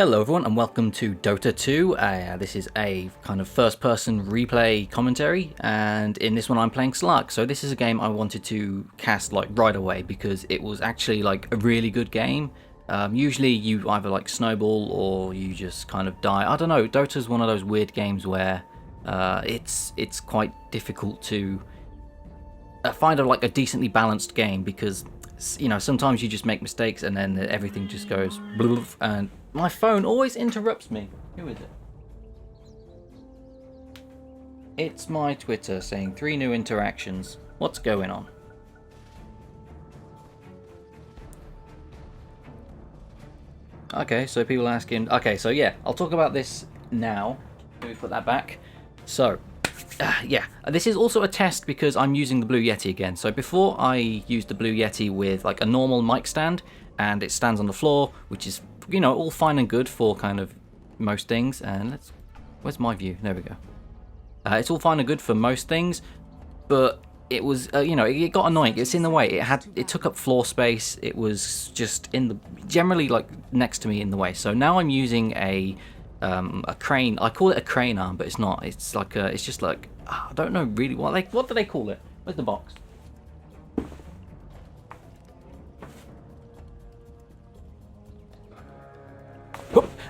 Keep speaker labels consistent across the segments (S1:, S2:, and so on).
S1: Hello everyone and welcome to Dota 2. This is a kind of first-person replay commentary, and in this one I'm playing Slark. So this is a game I wanted to cast like right away because it was actually like a really good game. Usually you either like snowball or you just kind of die. I don't know, Dota's one of those weird games where it's quite difficult to find a decently balanced game because, you know, sometimes you just make mistakes and then everything just goes bloof, and my phone always interrupts me. Who is it? It's my Twitter saying 3 new interactions. What's going on? Okay, so people asking. Okay, so yeah, I'll talk about this now. Let me put that back. So, yeah, this is also a test because I'm using the Blue Yeti again. So before I used the Blue Yeti with like a normal mic stand, and it stands on the floor, which is, you know, all fine and good for kind of most things. And where's my view? There we go. It's all fine and good for most things, but it was, you know, it got annoying. It's in the way. It took up floor space. It was just generally like next to me in the way. So now I'm using a crane. I call it a crane arm, but it's not. It's like it's just like, I don't know really what do they call it? Where's the box?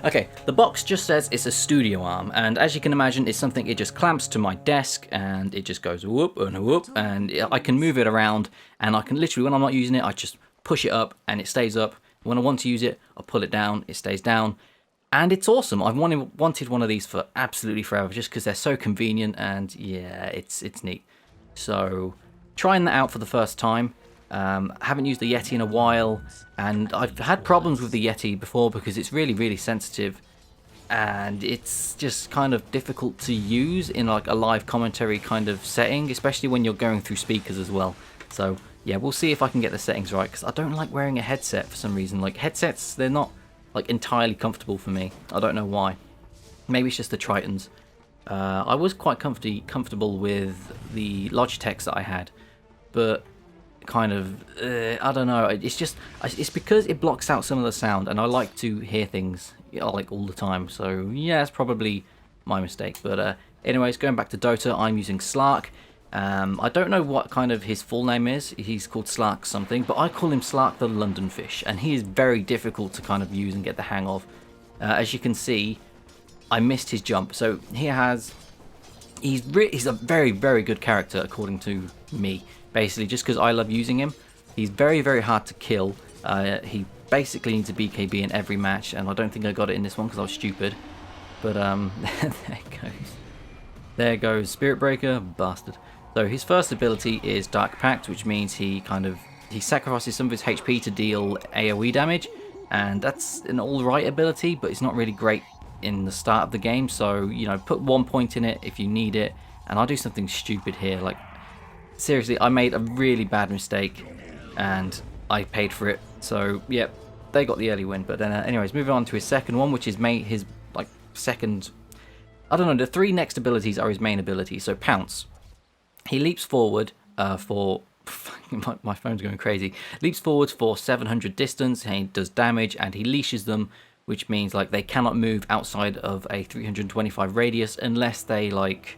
S1: Okay, the box just says it's a studio arm, and as you can imagine, it's something, it just clamps to my desk and it just goes whoop and whoop, and I can move it around, and I can literally, when I'm not using it, I just push it up and it stays up. When I want to use it, I pull it down, it stays down, and it's awesome. I've wanted one of these for absolutely forever just because they're so convenient, and yeah, it's neat. So, trying that out for the first time. Haven't used the Yeti in a while, and I've had problems with the Yeti before because it's really sensitive, and it's just kind of difficult to use in like a live commentary kind of setting, especially when you're going through speakers as well. So yeah, we'll see if I can get the settings right, because I don't like wearing a headset for some reason. Like headsets, they're not like entirely comfortable for me. I don't know why. Maybe it's just the Tritons. I was quite comfortable with the Logitechs that I had, but kind of I don't know, it's because it blocks out some of the sound, and I like to hear things, you know, like all the time. So yeah, it's probably my mistake. But anyways, going back to Dota, I'm using Slark. I don't know what kind of his full name is. He's called Slark something, but I call him Slark the London Fish, and he is very difficult to kind of use and get the hang of. As you can see, I missed his jump. So he's a very good character according to me. Basically, just because I love using him. He's very hard to kill. He basically needs a BKB in every match, and I don't think I got it in this one because I was stupid. But there goes Spirit Breaker, bastard. So his first ability is Dark Pact, which means he sacrifices some of his HP to deal AoE damage, and that's an alright ability, but it's not really great in the start of the game. So, you know, put 1 point in it if you need it. And I'll do something stupid here, like, seriously, I made a really bad mistake and I paid for it. So, yep, they got the early win. But then, anyways, moving on to his second one, which is his like second. I don't know. The 3 next abilities are his main abilities. So, pounce. He leaps forward for. My phone's going crazy. Leaps forward for 700 distance. And he does damage, and he leashes them, which means like they cannot move outside of a 325 radius unless they like.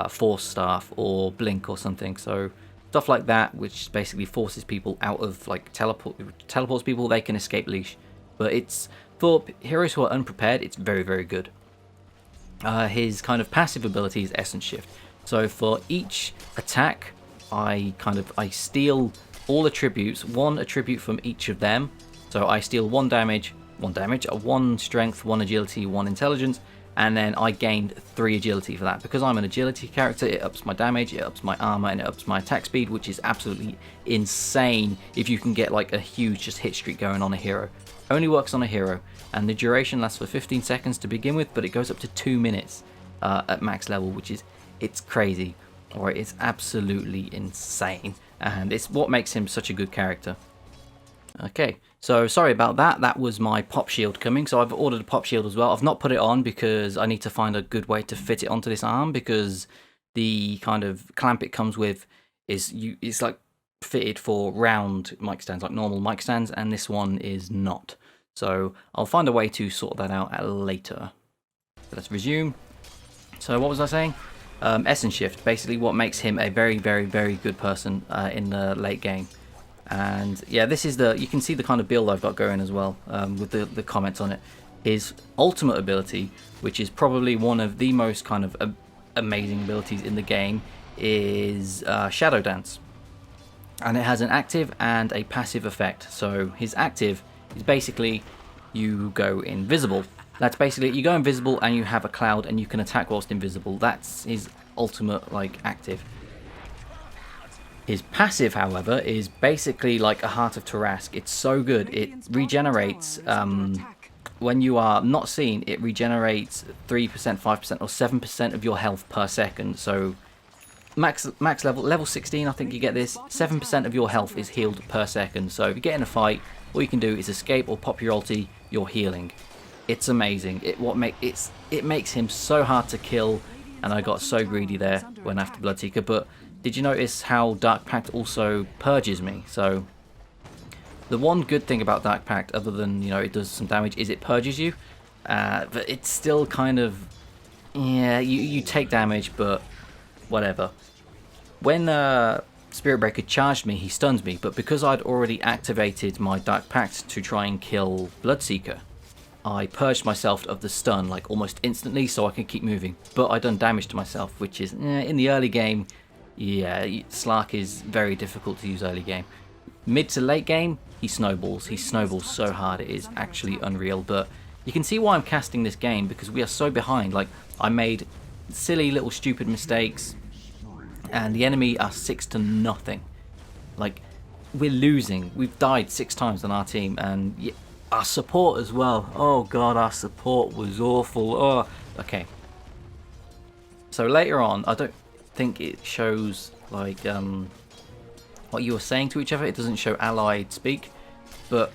S1: Force staff or blink or something, so stuff like that, which basically forces people out of like teleports people. They can escape leash, but it's for heroes who are unprepared. It's very good. His kind of passive ability is Essence Shift. So for each attack, I steal all attributes, 1 attribute from each of them. So I steal 1 damage, 1 strength, 1 agility, 1 intelligence. And then I gained 3 agility for that. Because I'm an agility character, it ups my damage, it ups my armor, and it ups my attack speed, which is absolutely insane if you can get like a huge just hit streak going on a hero. Only works on a hero, and the duration lasts for 15 seconds to begin with, but it goes up to 2 minutes at max level, which is, it's crazy. Alright, it's absolutely insane, and it's what makes him such a good character. Okay, so sorry about that. That was my pop shield coming. So I've ordered a pop shield as well. I've not put it on because I need to find a good way to fit it onto this arm, because the kind of clamp it comes with it's like fitted for round mic stands, like normal mic stands, and this one is not. So I'll find a way to sort that out later. So let's resume. So what was I saying? Essence shift, basically what makes him a very, very, very good person in the late game. And yeah, this is you can see the kind of build I've got going as well, with the comments on it. His ultimate ability, which is probably one of the most kind of amazing abilities in the game, is Shadow Dance. And it has an active and a passive effect. So his active is basically you go invisible. That's basically, you go invisible and you have a cloud and you can attack whilst invisible. That's his ultimate, like, active. His passive, however, is basically like a Heart of Tarrasque. It's so good. It regenerates, when you are not seen, it regenerates 3%, 5%, or 7% of your health per second. So max level 16, I think you get this. 7% of your health is healed per second. So if you get in a fight, all you can do is escape or pop your ulti, you're healing. It's amazing. It makes him so hard to kill, and I got so greedy there when after Bloodseeker. But did you notice how Dark Pact also purges me? So the one good thing about Dark Pact, other than, you know, it does some damage, is it purges you. But it's still kind of, yeah, you take damage, but whatever. When Spirit Breaker charged me, he stuns me, but because I'd already activated my Dark Pact to try and kill Bloodseeker, I purged myself of the stun like almost instantly so I can keep moving. But I done damage to myself, which is, in the early game, yeah, Slark is very difficult to use early game. Mid to late game, he snowballs. He snowballs so hard, it is actually unreal. But you can see why I'm casting this game, because we are so behind. Like, I made silly little stupid mistakes, and the enemy are 6-0. Like, we're losing. We've died 6 times on our team, and our support as well. Oh god, our support was awful. Oh, okay. So later on, I don't think it shows like what you were saying to each other. It doesn't show allied speak, but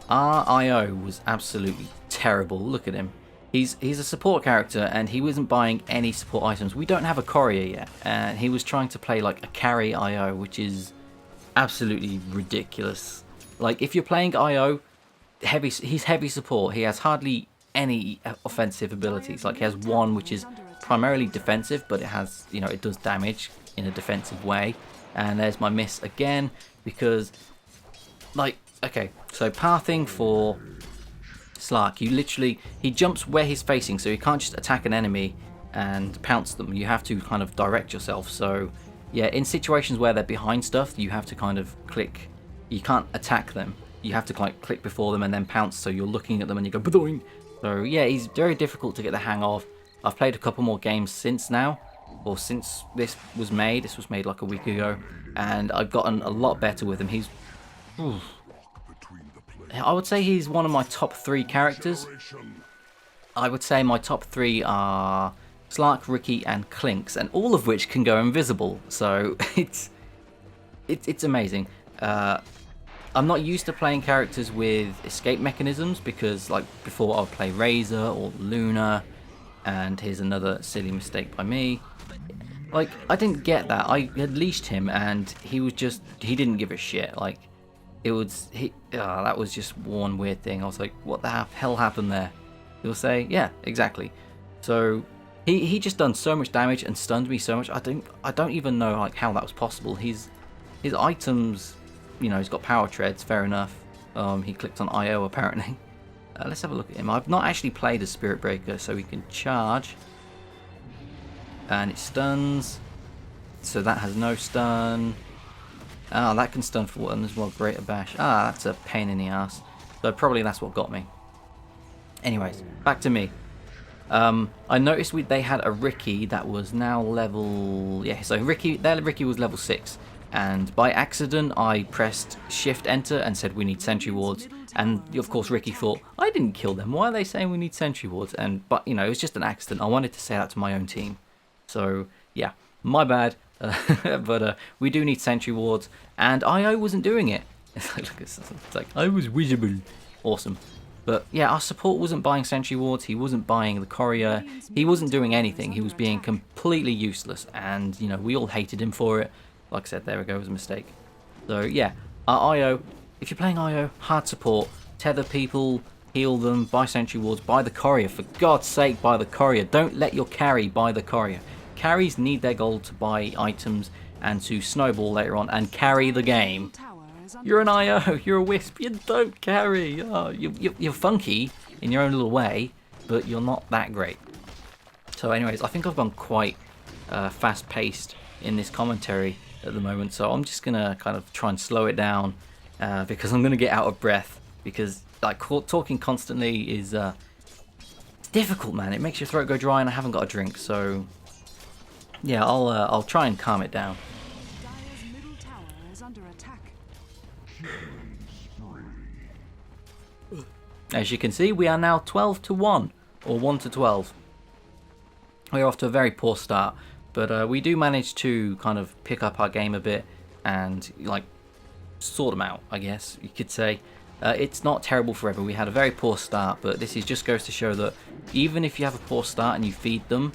S1: our IO was absolutely terrible. Look at him. He's a support character, and he wasn't buying any support items. We don't have a courier yet, and he was trying to play like a carry IO, which is absolutely ridiculous. Like, if you're playing IO, he's heavy support. He has hardly any offensive abilities. Like, he has one which is primarily defensive, but it has, you know, it does damage in a defensive way. And there's my miss again, because, like, okay, so pathing for Slark, he jumps where he's facing, so you can't just attack an enemy and pounce them. You have to kind of direct yourself. So yeah, in situations where they're behind stuff, you have to kind of click. You can't attack them. You have to like click before them and then pounce, so you're looking at them and you go boing. So yeah, he's very difficult to get the hang of. I've played a couple more games since now, or since this was made. This was made like a week ago, and I've gotten a lot better with him. He's, I would say he's one of my top 3 characters. I would say my top 3 are Slark, Ricky, and Clinks, and all of which can go invisible. So it's amazing. I'm not used to playing characters with escape mechanisms, because like before I'd play Razor or Luna, and here's another silly mistake by me. Like, I didn't get that. I had leashed him and he didn't give a shit. Like, that was just one weird thing. I was like, what the hell happened there? He'll say, yeah, exactly. So he just done so much damage and stunned me so much. I don't even know like how that was possible. His items, you know, he's got power treads, fair enough. He clicked on IO apparently. Let's have a look at him. I've not actually played as Spirit Breaker, so he can charge. And it stuns. So that has no stun. Ah, that can stun for one as well. Greater Bash. Ah, that's a pain in the ass. So probably that's what got me. Anyways, back to me. I noticed they had a Ricky that was now level... Yeah, so Ricky was level 6. And by accident, I pressed Shift Enter and said we need sentry wards. And of course, Ricky thought, I didn't kill them. Why are they saying we need sentry wards? But you know, it was just an accident. I wanted to say that to my own team. So yeah, my bad. But we do need sentry wards, and IO wasn't doing it. It's like I was visible. Awesome. But yeah, our support wasn't buying sentry wards. He wasn't buying the courier. He wasn't doing anything. He was being completely useless, and you know, we all hated him for it. Like I said, there we go, it was a mistake. So yeah, our IO, if you're playing IO, hard support, tether people, heal them, buy sentry wards, buy the courier. For God's sake, buy the courier. Don't let your carry buy the courier. Carries need their gold to buy items and to snowball later on and carry the game. You're an IO, you're a wisp, you don't carry. Oh, you're funky in your own little way, but you're not that great. So anyways, I think I've gone quite fast-paced in this commentary at the moment, so I'm just gonna kind of try and slow it down because I'm gonna get out of breath, because like talking constantly is it's difficult, man. It makes your throat go dry and I haven't got a drink, so yeah, I'll try and calm it down.
S2: Dire's middle tower is under attack.
S1: As you can see, we are now 12-1 or 1-12. We're off to a very poor start, but we do manage to kind of pick up our game a bit and like sort them out, I guess you could say. It's not terrible forever. We had a very poor start, but this just goes to show that even if you have a poor start and you feed them,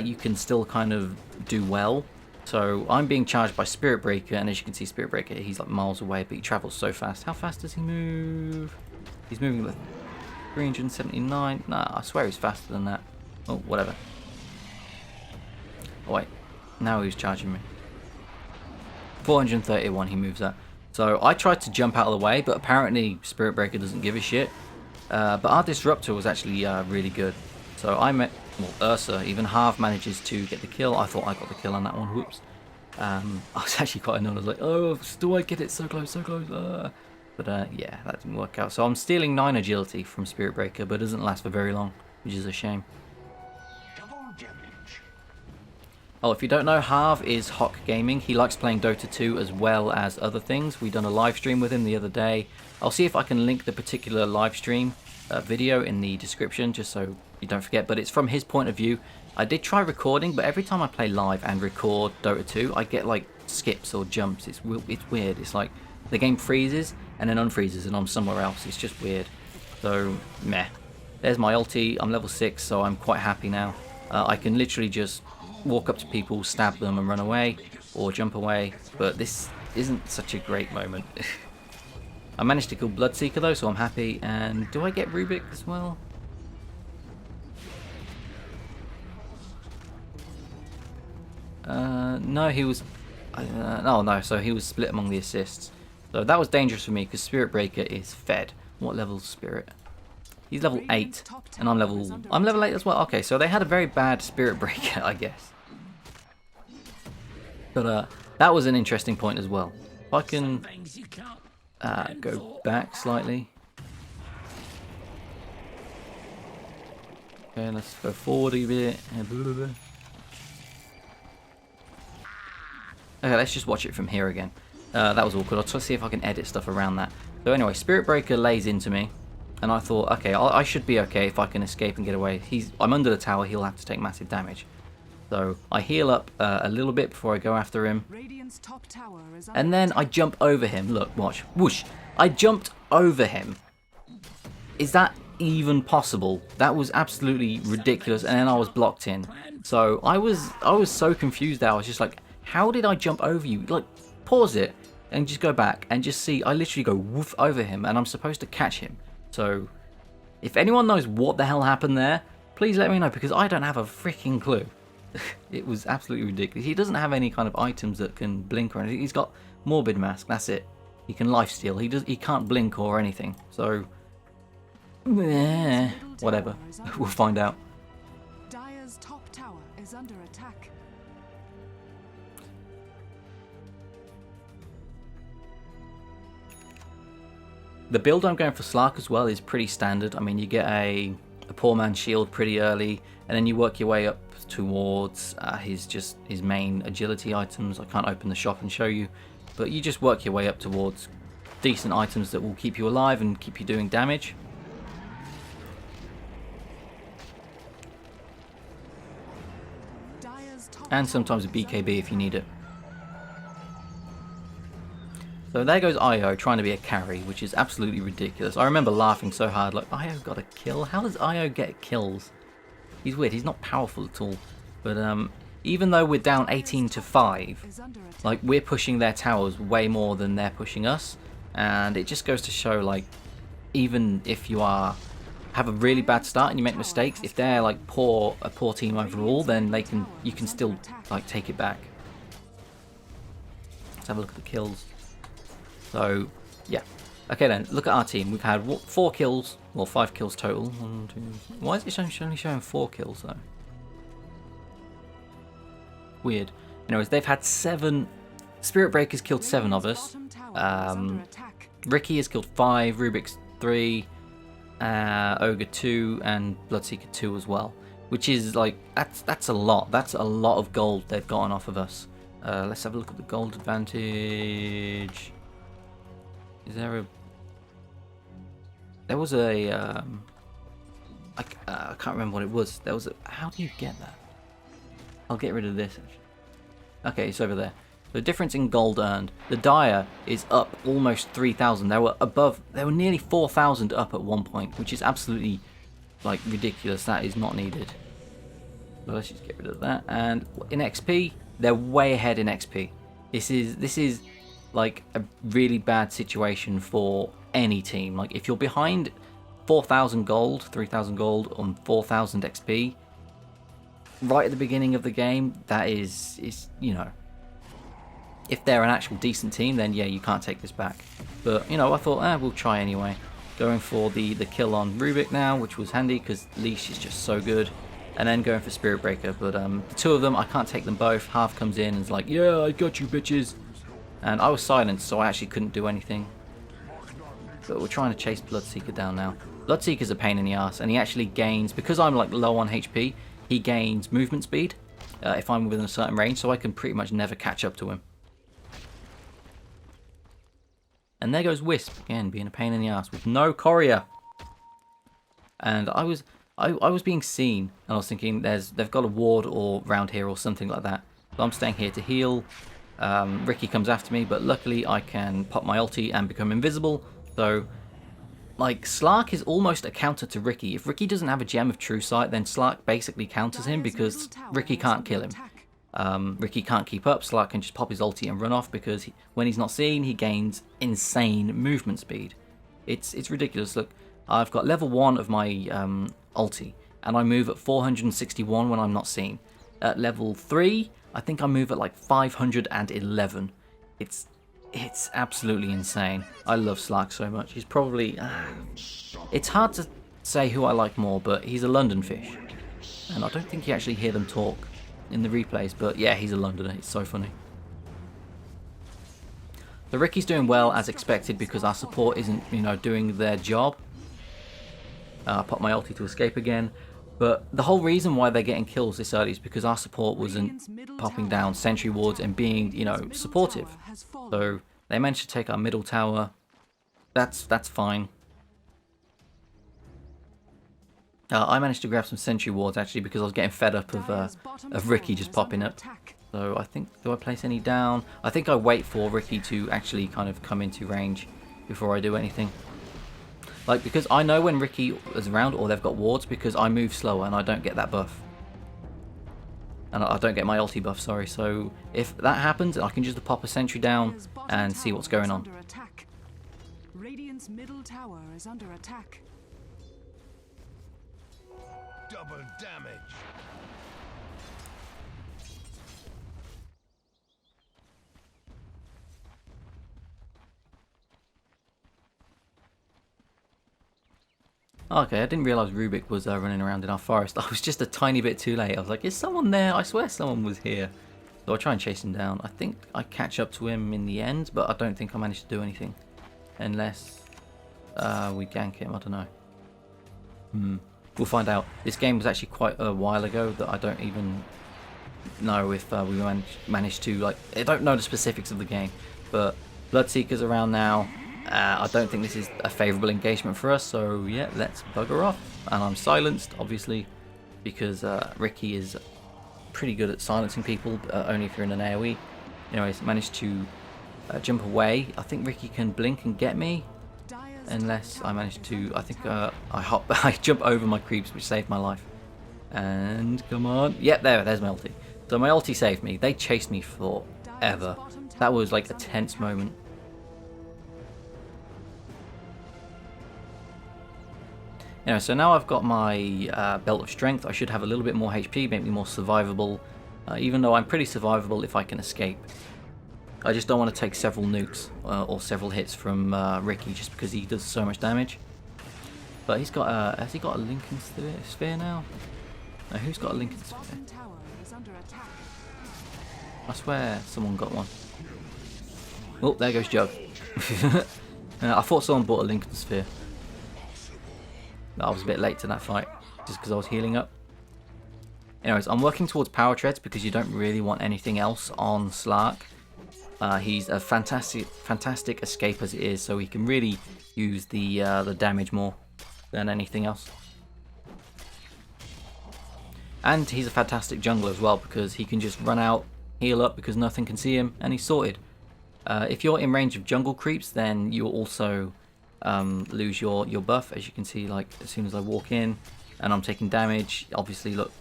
S1: you can still kind of do well. So I'm being charged by Spirit Breaker, and as you can see, Spirit Breaker, he's like miles away, but he travels so fast. How fast does he move? He's moving with 379. Nah, I swear he's faster than that. Oh, whatever. Oh wait, now he's charging me. 431 he moves at. So I tried to jump out of the way, but apparently Spirit Breaker doesn't give a shit. But our Disruptor was actually really good. So I met, well, Ursa, even half manages to get the kill. I thought I got the kill on that one, whoops. I was actually quite annoyed. I was like, oh, do I get it? So close, so close. But yeah, that didn't work out. So I'm stealing 9 agility from Spirit Breaker, but it doesn't last for very long, which is a shame. Oh, if you don't know, Harv is Hawk Gaming. He likes playing Dota 2 as well as other things. We done a live stream with him the other day. I'll see if I can link the particular live stream video in the description, just so you don't forget. But it's from his point of view. I did try recording, but every time I play live and record Dota 2, I get like skips or jumps. It's weird. It's like the game freezes and then unfreezes and I'm somewhere else. It's just weird. So, meh. There's my ulti. I'm level 6, so I'm quite happy now. I can literally just walk up to people, stab them and run away, or jump away, but this isn't such a great moment. I managed to kill Bloodseeker though, so I'm happy. And do I get Rubik as well? No, he was... oh no, so he was split among the assists. So that was dangerous for me, because Spirit Breaker is fed. What level's Spirit? He's level 8, and I'm level 8 as well. Okay, so they had a very bad Spirit Breaker, I guess. But that was an interesting point as well. If I can go back slightly. Okay, let's go forward a bit. Okay, let's just watch it from here again. That was awkward. I'll try to see if I can edit stuff around that. So anyway, Spirit Breaker lays into me. And I thought, okay, I should be okay if I can escape and get away. I'm under the tower, he'll have to take massive damage. So I heal up a little bit before I go after him. And then I jump over him. Look, watch. Whoosh. I jumped over him. Is that even possible? That was absolutely ridiculous. And then I was blocked in. So I was so confused there. I was just like, how did I jump over you? Like, pause it and just go back and just see. I literally go woof over him and I'm supposed to catch him. So, if anyone knows what the hell happened there, please let me know, because I don't have a freaking clue. It was absolutely ridiculous. He doesn't have any kind of items that can blink or anything. He's got Morbid Mask, that's it. He can lifesteal. He can't blink or anything. So, whatever. We'll find out.
S2: Dire's top tower is under attack.
S1: The build I'm going for Slark as well is pretty standard. I mean, you get a poor man's shield pretty early, and then you work your way up towards his main agility items. I can't open the shop and show you, but you just work your way up towards decent items that will keep you alive and keep you doing damage. And sometimes a BKB if you need it. So there goes Io trying to be a carry, which is absolutely ridiculous. I remember laughing so hard, like, Io got a kill? How does Io get kills? He's weird, he's not powerful at all. But even though we're down 18-5, like, we're pushing their towers way more than they're pushing us. And it just goes to show, like, even if you have a really bad start and you make mistakes, if they're like a poor team overall, then you can still like take it back. Let's have a look at the kills. So yeah, okay then, look at our team. We've had 4 kills, well 5 kills total. 1, 2. Why is it only showing 4 kills though? Weird. Anyways, they've had 7. Spirit Breaker's killed 7 of us. Ricky has killed 5. Rubik's 3. Ogre 2 and Bloodseeker 2 as well, which is like that's a lot. That's a lot of gold they've gotten off of us. Let's have a look at the gold advantage. Is there was a I can't remember what it was. There was a, how do you get that? I'll get rid of this actually. Okay, it's over there. The difference in gold earned. The Dire is up almost 3,000. They were nearly 4,000 up at one point, which is absolutely like ridiculous. That is not needed. So let's just get rid of that. And in XP, they're way ahead in XP. This is like a really bad situation for any team. Like if you're behind 4,000 gold, 3,000 gold on 4,000 XP right at the beginning of the game, that is you know, if they're an actual decent team, then yeah, you can't take this back. But, you know, I thought, we'll try anyway. Going for the kill on Rubik now, which was handy because Leash is just so good. And then going for Spirit Breaker. But the 2 of them, I can't take them both. Half comes in and is like, yeah, I got you, bitches. And I was silenced, so I actually couldn't do anything. But we're trying to chase Bloodseeker down now. Bloodseeker's a pain in the ass, and he actually gains, because I'm like low on HP, he gains movement speed if I'm within a certain range, so I can pretty much never catch up to him. And there goes Wisp, again, being a pain in the ass with no courier. And I was being seen, and I was thinking they've got a ward or round here or something like that. So I'm staying here to heal. Ricky comes after me, but luckily I can pop my ulti and become invisible. So, like, Slark is almost a counter to Ricky. If Ricky doesn't have a Gem of True Sight, then Slark basically counters him because Ricky can't kill him. Ricky can't keep up. Slark can just pop his ulti and run off because when he's not seen, he gains insane movement speed. It's ridiculous. Look, I've got level 1 of my ulti, and I move at 461 when I'm not seen. At level 3, I think I move at like 511. It's absolutely insane. I love Slark so much. He's probably... it's hard to say who I like more, but he's a London fish. And I don't think you actually hear them talk in the replays, but yeah, he's a Londoner. It's so funny. So Ricky's doing well as expected because our support isn't, you know, doing their job. I pop my ulti to escape again. But the whole reason why they're getting kills this early is because our support wasn't popping down sentry wards and being, you know, supportive. So they managed to take our middle tower. That's fine. I managed to grab some sentry wards actually because I was getting fed up of Ricky just popping up. So I think, do I place any down? I think I wait for Ricky to actually kind of come into range before I do anything. Like, because I know when Ricky is around or they've got wards because I move slower and I don't get that buff. And I don't get my ulti buff, sorry. So if that happens, I can just pop a sentry down and see what's going on.
S2: Radiant's middle tower is under attack.
S3: Double damage.
S1: Okay, I didn't realise Rubik was running around in our forest. I was just a tiny bit too late. I was like, is someone there? I swear someone was here. So I'll try and chase him down. I think I catch up to him in the end, but I don't think I managed to do anything. Unless we gank him, I don't know. We'll find out. This game was actually quite a while ago that I don't even know if we managed to, like, I don't know the specifics of the game. But Bloodseeker's around now. I don't think this is a favourable engagement for us, so yeah, let's bugger off. And I'm silenced, obviously, because Ricky is pretty good at silencing people, only if you're in an AoE. Anyways, managed to jump away. I think Ricky can blink and get me, unless I manage to, I think I jump over my creeps, which saved my life. And come on, yep, there's my ulti. So my ulti saved me. They chased me forever. That was like a tense moment. Anyway, so now I've got my belt of strength. I should have a little bit more HP, make me more survivable. Even though I'm pretty survivable if I can escape. I just don't want to take several nukes or several hits from Ricky just because he does so much damage. But he's got has he got a Lincoln Sphere now? No, who's got a Lincoln Sphere?
S2: Bottom tower is under attack.
S1: I swear someone got one. Oh, there goes Jug. I thought someone bought a Lincoln Sphere. I was a bit late to that fight, just because I was healing up. Anyways, I'm working towards power treads because you don't really want anything else on Slark. He's a fantastic escape as it is, so he can really use the damage more than anything else. And he's a fantastic jungler as well because he can just run out, heal up because nothing can see him, and he's sorted. If you're in range of jungle creeps, then you'll also lose your buff, as you can see. Like as soon as I walk in and I'm taking damage, obviously look,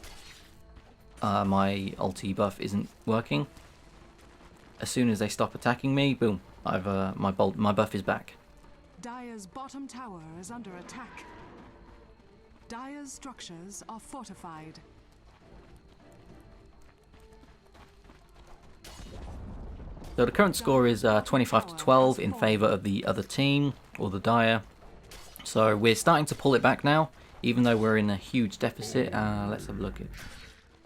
S1: my ulti buff isn't working. As soon as they stop attacking me, boom, I've my buff is back.
S2: Dire's bottom tower is under attack. Dire's structures are fortified.
S1: So the current score is 25 to 12 in favour of the other team, or the Dire. So we're starting to pull it back now, even though we're in a huge deficit. Let's have a look at.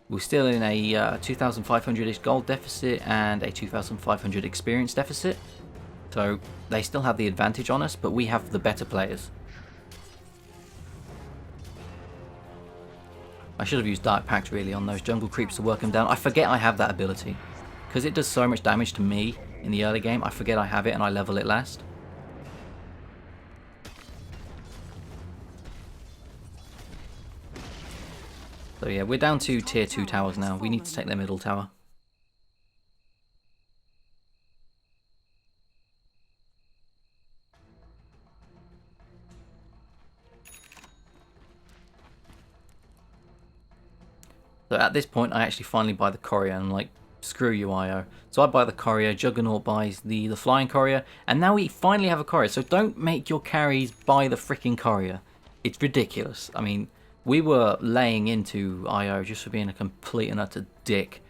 S1: We're still in a 2,500-ish gold deficit and a 2,500 experience deficit. So they still have the advantage on us, but we have the better players. I should have used Dark Pact really on those jungle creeps to work them down. I forget I have that ability. Because it does so much damage to me in the early game, I forget I have it and I level it last. So yeah, we're down to tier 2 towers now. We need to take their middle tower. So at this point, I actually finally buy the courier and I'm like, screw you, IO. So I buy the courier, Juggernaut buys the flying courier, and now we finally have a courier. So don't make your carries buy the freaking courier. It's ridiculous. I mean, we were laying into IO just for being a complete and utter dick.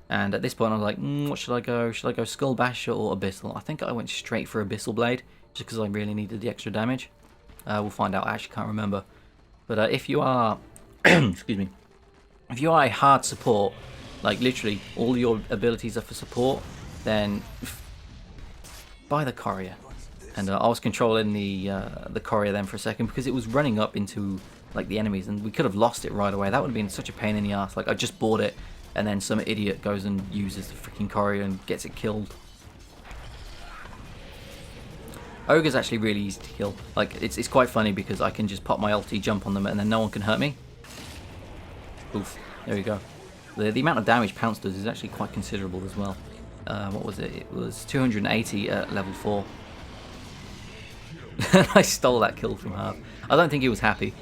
S1: And at this point I was like, what should I go? Should I go Skull Basher or Abyssal? I think I went straight for Abyssal Blade, just because I really needed the extra damage. We'll find out, I actually can't remember. But if you are, excuse me, if you are a hard support, like literally all your abilities are for support, then buy the courier. And I was controlling the courier then for a second because it was running up into like the enemies, and we could have lost it right away. That would have been such a pain in the ass. Like I just bought it, and then some idiot goes and uses the freaking courier and gets it killed. Ogre's actually really easy to kill. Like it's quite funny because I can just pop my ulti, jump on them, and then no one can hurt me. Oof, there we go. The amount of damage Pounce does is actually quite considerable as well. What was it? It was 280 at level 4. I stole that kill from Harv. I don't think he was happy.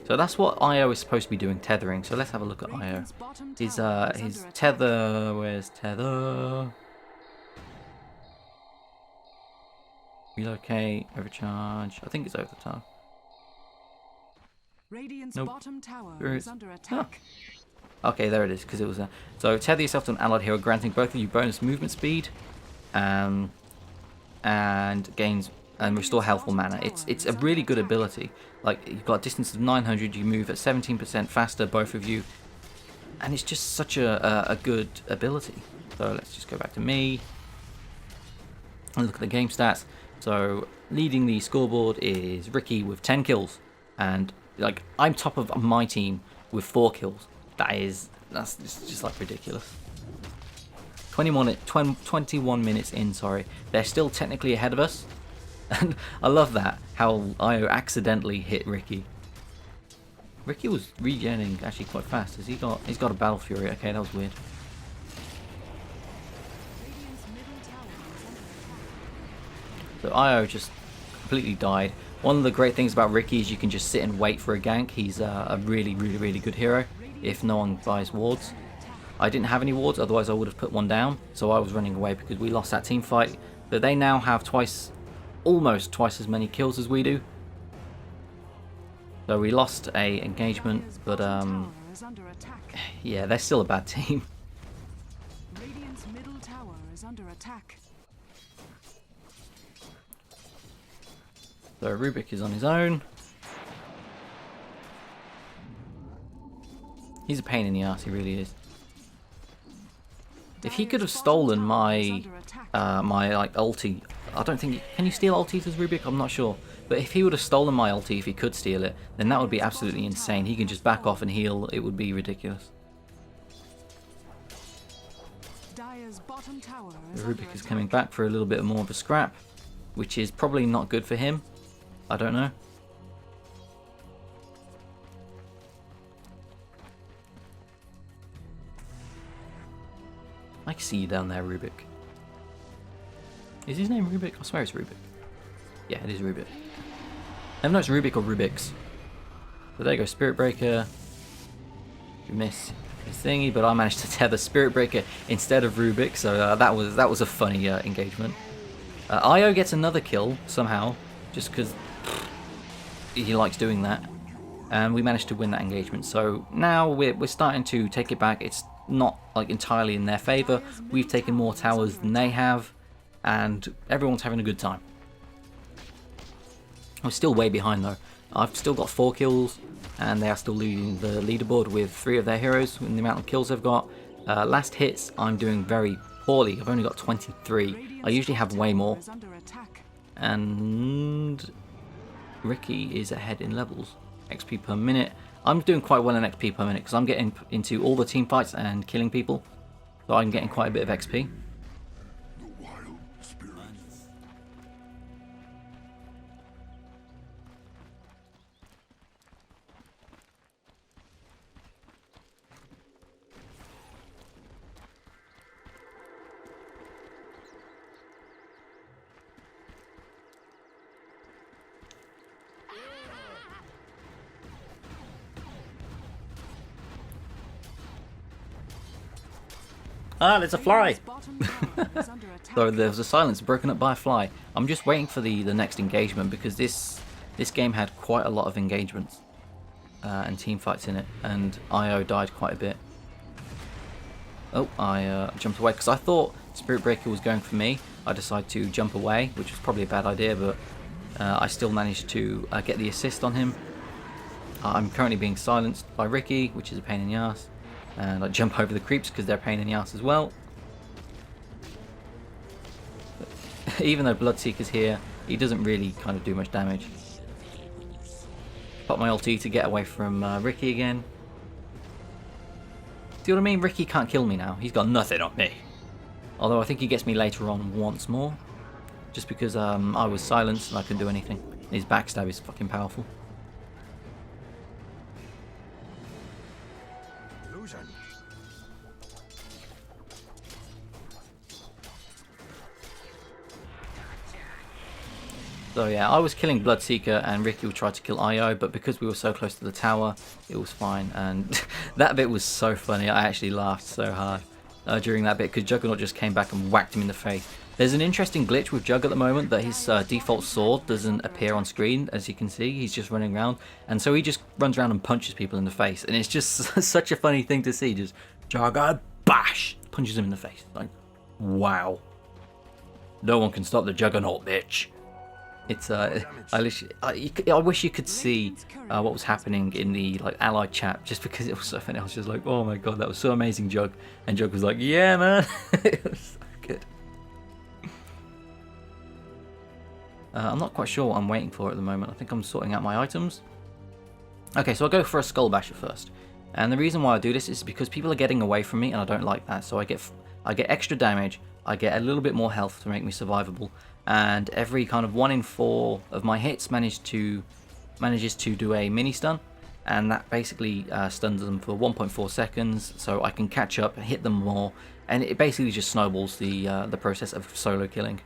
S1: So that's what IO is supposed to be doing, tethering. So let's have a look at IO. His tether, where's tether? Relocate, overcharge. I think it's over the top.
S2: Radiant's
S1: Nope.
S2: bottom tower
S1: There
S2: is
S1: is.
S2: under attack.
S1: Okay, there it is, because it was so tether yourself to an allied hero, granting both of you bonus movement speed, and gains and restore health or mana. It's a really good ability. Like you've got a distance of 900, you move at 17% faster, both of you, and it's just such a good ability. So let's just go back to me and look at the game stats. So leading the scoreboard is Ricky with 10 kills, and like I'm top of my team with 4 kills. That's just like ridiculous. 21 minutes in, sorry. They're still technically ahead of us. And I love that, how IO accidentally hit Ricky. Ricky was regenerating actually quite fast. He's got a Battle Fury. Okay, that was weird.
S2: Radiant's middle tower is under attack.
S1: So IO just completely died. One of the great things about Ricky is you can just sit and wait for a gank. He's a really good hero if no one buys wards. I didn't have any wards, otherwise I would have put one down. So I was running away because we lost that team fight. But they now have almost twice as many kills as we do. So we lost a engagement, but
S2: Tower is under attack.
S1: yeah, they're still a bad team.
S2: Radiant's middle tower is under attack.
S1: So Rubik is on his own. He's a pain in the ass, he really is. If he could have stolen my my like ulti, I don't think can you steal ultis as Rubik? I'm not sure. But if he would have stolen my ulti, if he could steal it, then that would be absolutely insane. He can just back off and heal. It would be ridiculous.
S2: Dire's bottom tower
S1: The
S2: is
S1: Rubik is coming back for a little bit more of a scrap, which is probably not good for him. I don't know. I can see you down there, Rubik. Is his name Rubik? I swear it's Rubik. Yeah, it is Rubik. I don't know if it's Rubik or Rubik's. So there you go, Spirit Breaker. You miss his thingy, but I managed to tether Spirit Breaker instead of Rubik, so that was a funny engagement. Io gets another kill somehow, just because he likes doing that, and we managed to win that engagement. So now we're starting to take it back. It's not like entirely in their favor. We've taken more towers than they have, and everyone's having a good time. I'm still way behind though. I've still got 4 kills, and they are still leading the leaderboard with 3 of their heroes in the amount of kills they've got. Last hits, I'm doing very poorly. I've only got 23. I usually have way more. And Ricky is ahead in levels. XP per minute. I'm doing quite well in XP per minute because I'm getting into all the team fights and killing people. So I'm getting quite a bit of XP. Ah, there's a fly! So there's a silence broken up by a fly. I'm just waiting for the next engagement because this game had quite a lot of engagements and team fights in it, and Io died quite a bit. Oh, I jumped away because I thought Spirit Breaker was going for me. I decided to jump away, which was probably a bad idea, but I still managed to get the assist on him. I'm currently being silenced by Ricky, which is a pain in the ass. And I jump over the creeps because they're a pain in the ass as well. But even though Bloodseeker's here, he doesn't really kind of do much damage. Pop my ulti to get away from Ricky again. See what I mean? Ricky can't kill me now. He's got nothing on me. Although I think he gets me later on once more. Just because I was silenced and I couldn't do anything. His backstab is fucking powerful. So yeah, I was killing Bloodseeker and Ricky would try to kill Io, but because we were so close to the tower, it was fine. And that bit was so funny. I actually laughed so hard during that bit because Juggernaut just came back and whacked him in the face. There's an interesting glitch with Jug at the moment that his default sword doesn't appear on screen, as you can see. He's just running around, and so he just runs around and punches people in the face, and it's just such a funny thing to see. Just Jugger, bash, punches him in the face. Like, wow. No one can stop the Juggernaut, bitch. It's I wish you could see what was happening in the allied chat, just because it was so funny. I was just like, oh my god, that was so amazing, Jug. And Jug was like, yeah, man. It was so good. I'm not quite sure what I'm waiting for at the moment. I think I'm sorting out my items. Okay, so I'll go for a Skull Basher first. And the reason why I do this is because people are getting away from me, and I don't like that. So I get extra damage. I get a little bit more health to make me survivable. And every kind of 1 in 4 of my hits manages to do a mini stun, and that basically stuns them for 1.4 seconds, so I can catch up, hit them more, and it basically just snowballs the process of solo killing.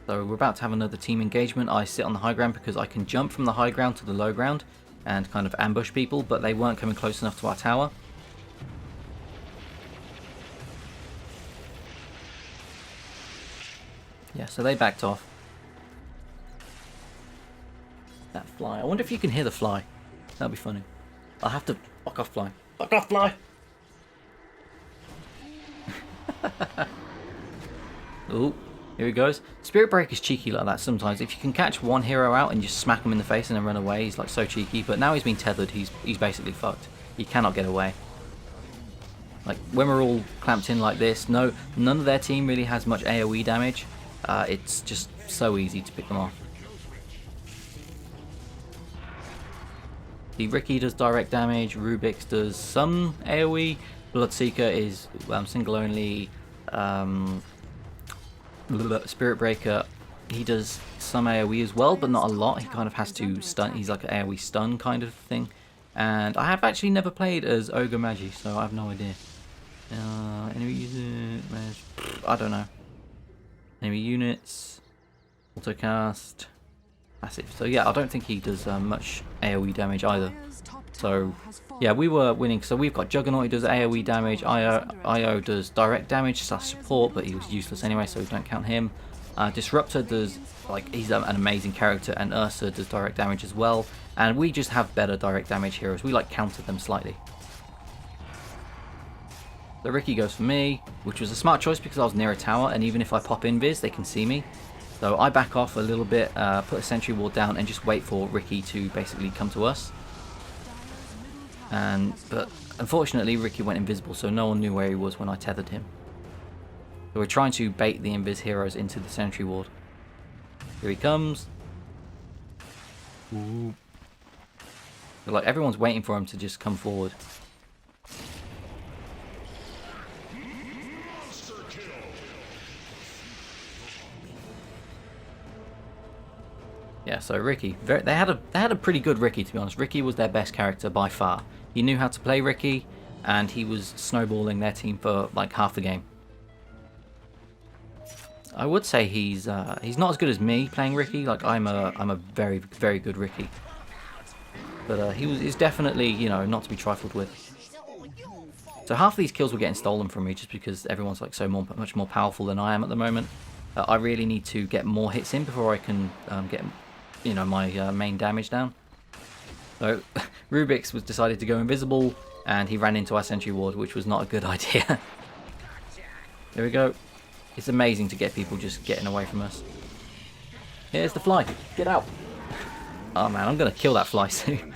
S1: So we're about to have another team engagement. I sit on the high ground because I can jump from the high ground to the low ground and kind of ambush people, but they weren't coming close enough to our tower. Yeah, so they backed off. That fly. I wonder if you can hear the fly. That'd be funny. I'll have to... Fuck off, fly. Fuck off, fly! Ooh, here he goes. Spirit Breaker's cheeky like that sometimes. If you can catch one hero out and just smack him in the face and then run away, he's like so cheeky. But now he's been tethered, he's basically fucked. He cannot get away. Like, when we're all clamped in like this, none of their team really has much AoE damage. It's just so easy to pick them off. The Ricky does direct damage, Rubik's does some AoE, Bloodseeker is single only, Spirit Breaker, he does some AoE as well, but not a lot. He kind of has to stun, he's like an AoE stun kind of thing. And I have actually never played as Ogre Magi, so I have no idea. Enemy unit, I don't know. Enemy units, autocast, passive. So yeah, I don't think he does much AoE damage either. So yeah, we were winning. So we've got Juggernaut, he does AoE damage, IO does direct damage / support, but he was useless anyway, so we don't count him. Disruptor does, like, he's an amazing character, and Ursa does direct damage as well. And we just have better direct damage heroes. We like counter them slightly. So Ricky goes for me, which was a smart choice because I was near a tower, and even if I pop invis, they can see me. So I back off a little bit, put a sentry ward down, and just wait for Ricky to basically come to us. But unfortunately, Ricky went invisible, so no one knew where he was when I tethered him. So we're trying to bait the invis heroes into the sentry ward. Here he comes. Ooh. So, like, everyone's waiting for him to just come forward. Yeah, so Ricky, they had a pretty good Ricky, to be honest. Ricky was their best character by far. He knew how to play Ricky, and he was snowballing their team for like half the game. I would say he's not as good as me playing Ricky. Like, I'm a very, very good Ricky, but he's definitely, you know, not to be trifled with. So half of these kills were getting stolen from me just because everyone's like much more powerful than I am at the moment. I really need to get more hits in before I can get, you know, my main damage down. So Rubik's was decided to go invisible, and he ran into our sentry ward, which was not a good idea. There we go. It's amazing to get people just getting away from us. Here's the fly. Get out. Oh man, I'm gonna kill that fly soon.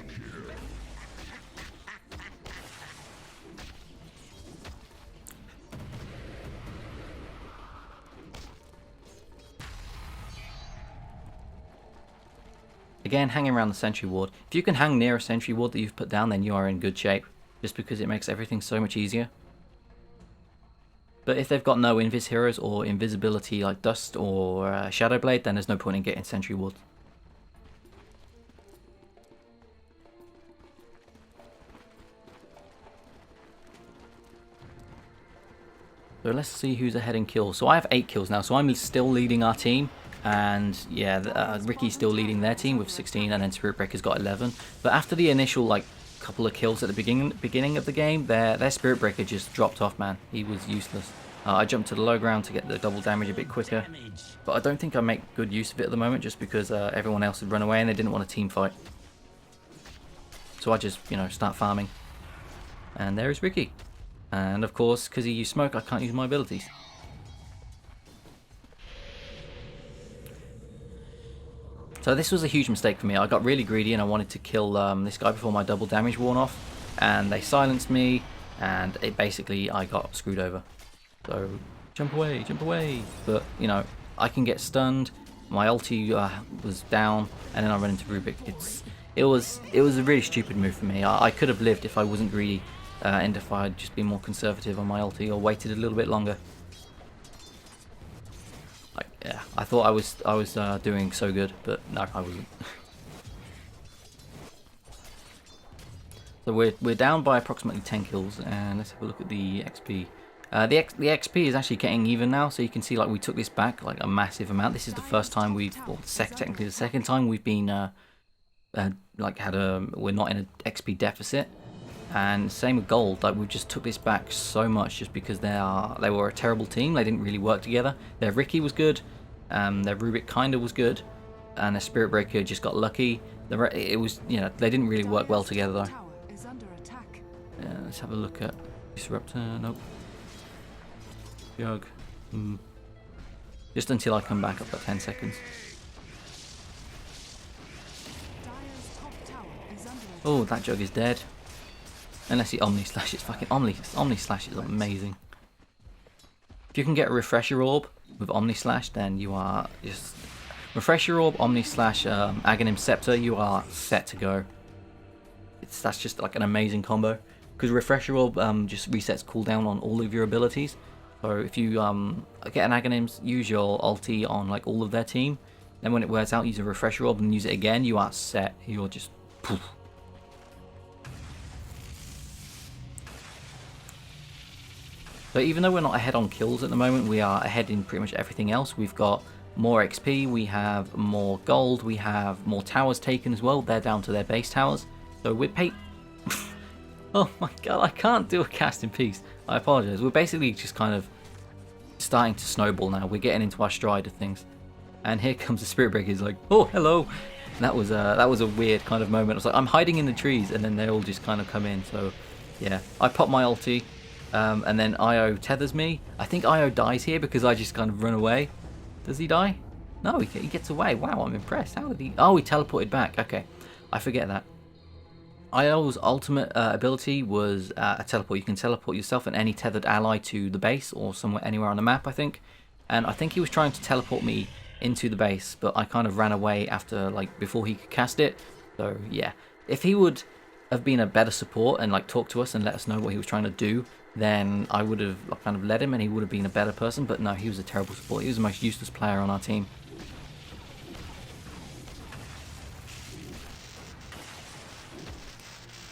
S1: Again, hanging around the sentry ward. If you can hang near a sentry ward that you've put down, then you are in good shape, just because it makes everything so much easier. But if they've got no invis heroes or invisibility like Dust or Shadow Blade, then there's no point in getting sentry ward. So let's see who's ahead in kills. So I have 8 kills now, so I'm still leading our team. And yeah, Ricky's still leading their team with 16, and then Spirit Breaker's got 11. But after the initial like couple of kills at the beginning of the game, their Spirit Breaker just dropped off, man. He was useless. I jumped to the low ground to get the double damage a bit quicker, but I don't think I make good use of it at the moment, just because everyone else had run away and they didn't want a team fight. So I just, you know, start farming. And there is Ricky. And of course, because he used smoke, I can't use my abilities. So this was a huge mistake for me. I got really greedy and I wanted to kill this guy before my double damage worn off. And they silenced me, and I got screwed over. So, jump away. But, you know, I can get stunned. My ulti was down, and then I run into Rubik. It was a really stupid move for me. I could have lived if I wasn't greedy, and if I'd just been more conservative on my ulti, or waited a little bit longer. Yeah, I thought I was doing so good, but no, I wasn't. So we're down by approximately 10 kills, and let's have a look at the XP. The XP is actually getting even now, so you can see like we took this back like a massive amount. This is the first time technically the second time we've been we're not in an XP deficit. And same with gold, like we just took this back so much just because they were a terrible team. They didn't really work together. Their Ricky was good, Their Rubik kind of was good, and their Spirit Breaker just got lucky. It was, you know, they didn't really work well together though.
S2: Tower is under attack.
S1: Let's have a look at Disruptor. Nope. Jug. Just until I come back. I've got 10 seconds.
S2: Dire's top tower is under attack.
S1: Oh, that Jug is dead. Unless he Omni Slash. It's fucking Omni Slash is amazing. If you can get a Refresher Orb with Omni Slash, then you are just Refresher Orb, Omni Slash, Aghanim Scepter. You are set to go. That's just like an amazing combo. Because Refresher Orb just resets cooldown on all of your abilities. So if you get an Aghanim, use your ulti on like all of their team. Then when it wears out, use a Refresher Orb and use it again. You are set. You're just poof. So even though we're not ahead on kills at the moment, we are ahead in pretty much everything else. We've got more XP, we have more gold, we have more towers taken as well. They're down to their base towers. So we're oh my god, I can't do a cast in peace. I apologize. We're basically just kind of starting to snowball now. We're getting into our stride of things. And here comes the Spirit Breaker. He's like, oh, hello. And that was a weird kind of moment. I was like, I'm hiding in the trees, and then they all just kind of come in. So yeah, I pop my ulti. And then Io tethers me. I think Io dies here because I just kind of run away. Does he die? No, he gets away. Wow, I'm impressed. How did he... Oh, he teleported back. Okay, I forget that. Io's ultimate ability was a teleport. You can teleport yourself and any tethered ally to the base or somewhere anywhere on the map, I think. And I think he was trying to teleport me into the base, but I kind of ran away after, like, before he could cast it. So, yeah. If he would have been a better support and, like, talked to us and let us know what he was trying to do, then I would have kind of led him and he would have been a better person. But no, he was a terrible support. He was the most useless player on our team.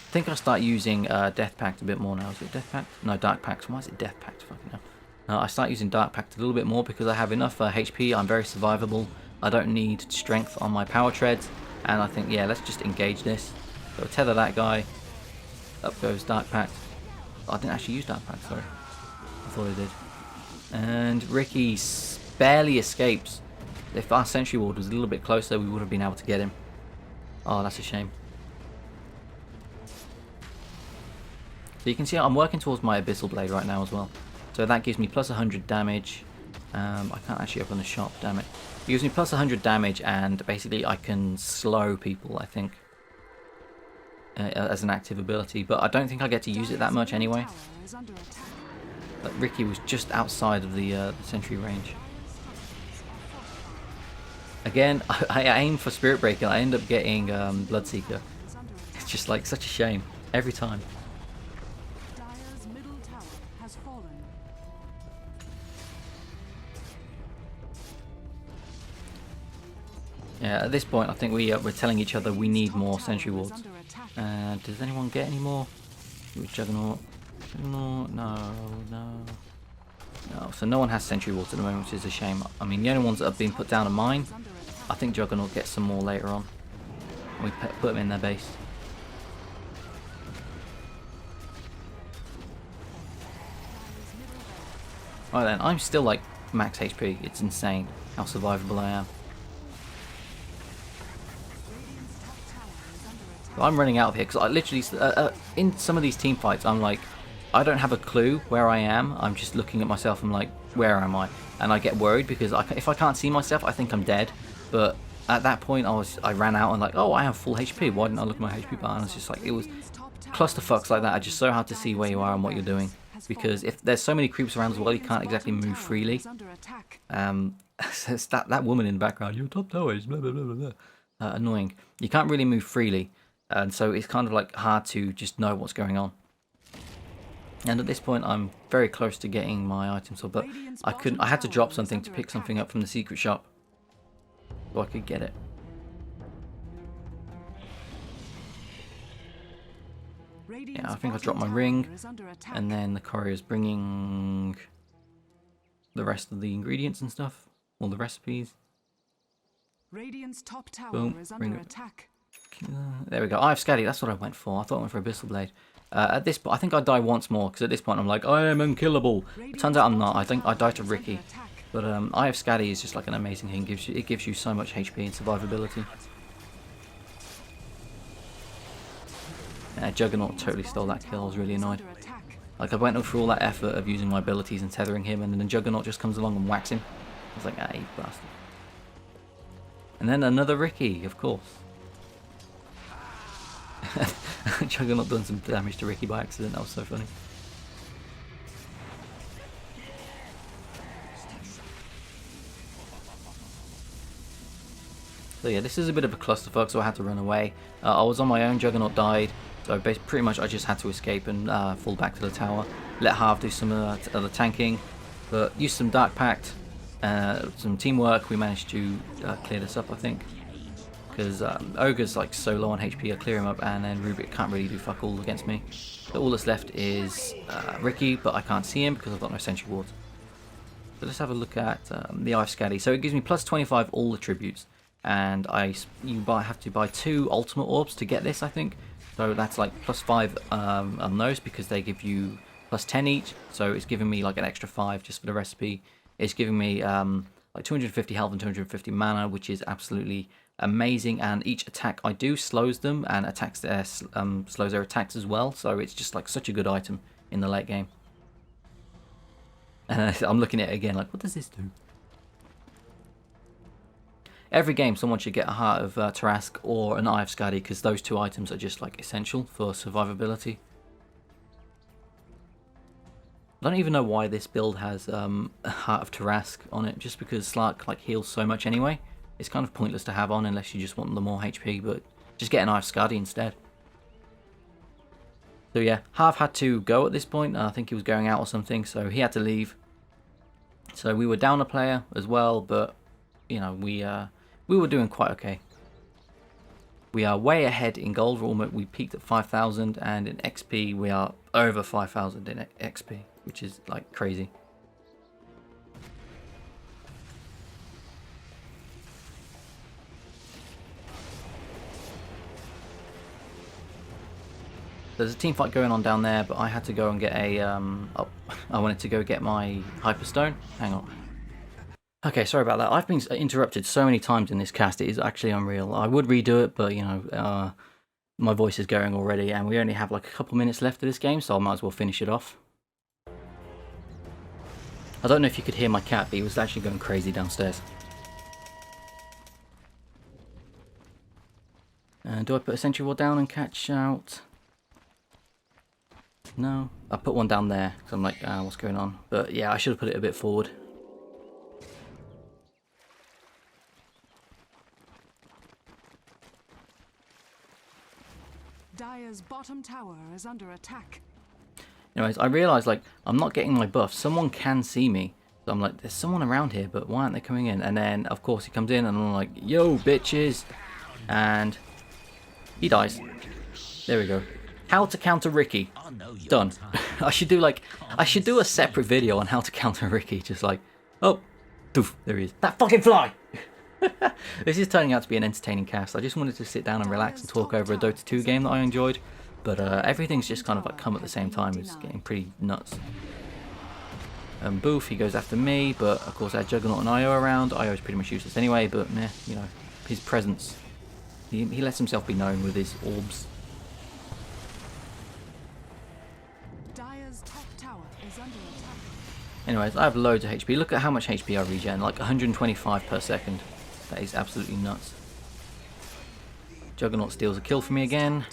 S1: I think I'll start using Death Pact a bit more now. Is it Death Pact? No, Dark Pact. Why is it Death Pact? Fucking hell. No, I start using Dark Pact a little bit more because I have enough HP. I'm very survivable. I don't need strength on my power treads. And I think, yeah, let's just engage this. So tether that guy. Up goes Dark Pact. I didn't actually use Dark Pact, sorry. I thought I did. And Ricky barely escapes. If our Sentry Ward was a little bit closer, we would have been able to get him. Oh, that's a shame. So you can see I'm working towards my Abyssal Blade right now as well. So that gives me plus 100 damage. I can't actually open the shop, damn it. It gives me plus 100 damage and basically I can slow people, I think. As an active ability, but I don't think I get to use it that much anyway. But Ricky was just outside of the sentry range. Again, I aim for Spirit Breaker, I end up getting Bloodseeker. It's just like such a shame every time.
S2: Dire's middle tower has fallen.
S1: Yeah, at this point I think we're telling each other we need more sentry wards. Does anyone get any more? Juggernaut. Juggernaut? No. So no one has sentry wards at the moment, which is a shame. I mean, the only ones that have been put down are mine. I think Juggernaut gets some more later on. We put them in their base. Right then, I'm still like max HP. It's insane how survivable I am. I'm running out of here because I literally, in some of these team fights, I'm like, I don't have a clue where I am. I'm just looking at myself and like, where am I? And I get worried because if I can't see myself, I think I'm dead. But at that point, I ran out and like, oh, I have full HP. Why didn't I look at my HP bar? And it's just like, it was clusterfucks like that. It's just so hard to see where you are and what you're doing. Because if there's so many creeps around as well, you can't exactly move freely. That woman in the background, your top tower is blah, blah, blah, blah. Annoying. You can't really move freely. And so it's kind of like hard to just know what's going on. And at this point I'm very close to getting my items, but I had to drop something to pick something up from the secret shop so I could get it. Yeah, I think I dropped my ring, and then the courier's bringing the rest of the ingredients and stuff, all the recipes.
S2: Radiant's top tower
S1: Boom,
S2: is under attack.
S1: There we go. I have Scatty. That's what I went for. I thought I went for Abyssal Blade. At this point, I think I die once more because at this point I'm like, I am unkillable. It turns out I'm not. I think I die to Ricky. But Eye of Scatty is just like an amazing thing. It gives you so much HP and survivability. Juggernaut totally stole that kill. I was really annoyed. Like, I went through all that effort of using my abilities and tethering him, and then Juggernaut just comes along and whacks him. I was like, ah, you bastard. And then another Ricky, of course. Juggernaut done some damage to Ricky by accident. That was so funny. So yeah, this is a bit of a clusterfuck, so I had to run away. I was on my own, Juggernaut died, so pretty much I just had to escape and fall back to the tower. Let Harv do some other tanking, but used some Dark Pact, some teamwork. We managed to clear this up, I think. Because Ogre's like so low on HP, I clear him up, and then Rubik can't really do fuck all against me. So all that's left is Ricky, but I can't see him because I've got no Sentry Ward. So let's have a look at the Eye of Scatty. So it gives me plus 25 all attributes. And you have to buy 2 ultimate orbs to get this, I think. So that's like plus 5 on those, because they give you plus 10 each. So it's giving me like an extra 5 just for the recipe. It's giving me like 250 health and 250 mana, which is absolutely amazing. And each attack I do slows them, and slows their attacks as well. So it's just like such a good item in the late game. And I'm looking at it again like, what does this do? Every game someone should get a Heart of Tarask or an Eye of Scatty, because those 2 items are just like essential for survivability. I don't even know why this build has a Heart of Tarask on it, just because Slark like heals so much anyway. It's kind of pointless to have on unless you just want the more HP, but just get an Eye of Scatty instead. So yeah, Harv had to go at this point. I think he was going out or something, so he had to leave. So we were down a player as well, but you know, we were doing quite okay. We are way ahead in gold. We peaked at 5,000, and in XP we are over 5,000 in XP, which is like crazy. There's a team fight going on down there, but I had to go and get a I wanted to go get my Hyperstone. Hang on. Okay, sorry about that. I've been interrupted so many times in this cast, it is actually unreal. I would redo it, but you know, my voice is going already, and we only have like a couple minutes left of this game, so I might as well finish it off. I don't know if you could hear my cat, but he was actually going crazy downstairs. Do I put a Sentry Ward down and catch out? No, I put one down there, because I'm like, what's going on? But yeah, I should have put it a bit forward.
S2: Dire's bottom tower is under attack.
S1: Anyways, I realised like I'm not getting my buff. Someone can see me. So I'm like, there's someone around here, but why aren't they coming in? And then of course he comes in and I'm like, yo bitches. And he dies. There we go. How to counter Ricky. Done. I should do a separate video on how to counter Ricky. Just like, oh, doof, there he is. That fucking fly! This is turning out to be an entertaining cast. I just wanted to sit down and relax and talk over a Dota 2 game that I enjoyed, but everything's just kind of like come at the same time. It's getting pretty nuts. Boof, he goes after me, but of course I had Juggernaut and Io around. Io's pretty much useless anyway, but meh, you know, his presence, he lets himself be known with his orbs.
S2: Dire's top tower is under attack.
S1: Anyways, I have loads of HP. Look at how much HP I regen, like 125 per second. That is absolutely nuts. Juggernaut steals a kill for me again.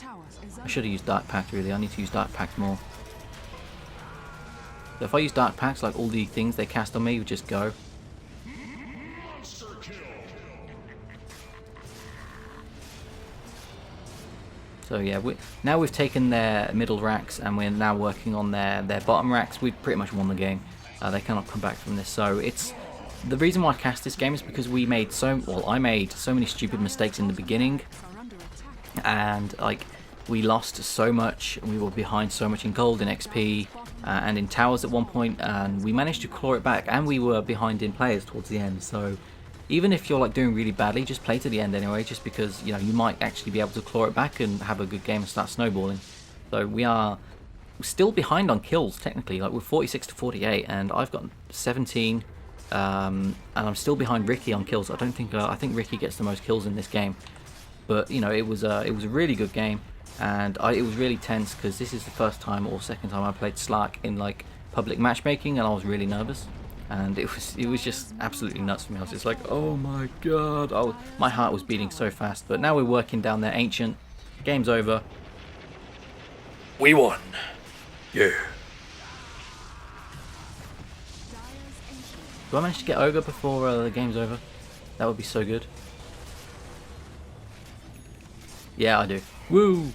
S1: I should have used Dark Pact really. I need to use Dark Pact more. So if I use Dark Pact, like all the things they cast on me would just go. So yeah, now we've taken their middle racks and we're now working on their bottom racks. We've pretty much won the game. They cannot come back from this. So it's the reason why I cast this game is because I made so many stupid mistakes in the beginning, and like we lost so much. We were behind so much in gold, in XP, and in towers at one point, and we managed to claw it back. And we were behind in players towards the end. So even if you're like doing really badly, just play to the end anyway, just because you know you might actually be able to claw it back and have a good game and start snowballing. So we are still behind on kills technically, like we're 46 to 48, and I've got 17. and I'm still behind Ricky on kills. I think Ricky gets the most kills in this game, but you know, it was a really good game, and it was really tense because this is the first time or second time I played Slark in like public matchmaking, and I was really nervous, and it was just absolutely nuts for me. I was just like, oh my god, my heart was beating so fast. But now we're working down there. Ancient, game's over. We won. Yeah. Do I manage to get Ogre before the game's over? That would be so good. Yeah, I do. Woo!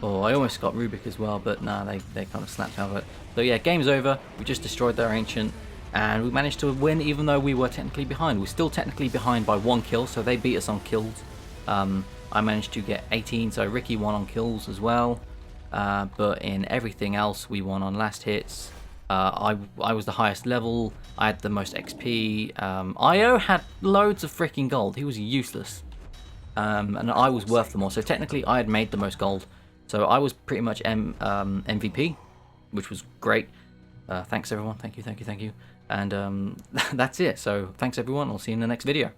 S1: Oh, I almost got Rubik as well, but nah, they kind of snapped out of it. So yeah, game's over. We just destroyed their Ancient, and we managed to win even though we were technically behind. We're still technically behind by 1 kill, so they beat us on kills. I managed to get 18, so Ricky won on kills as well. But in everything else, we won on last hits. I was the highest level. I had the most XP. IO had loads of freaking gold. He was useless. And I was worth the more. So technically, I had made the most gold. So I was pretty much MVP, which was great. Thanks everyone. Thank you. And that's it. So thanks everyone. I'll see you in the next video.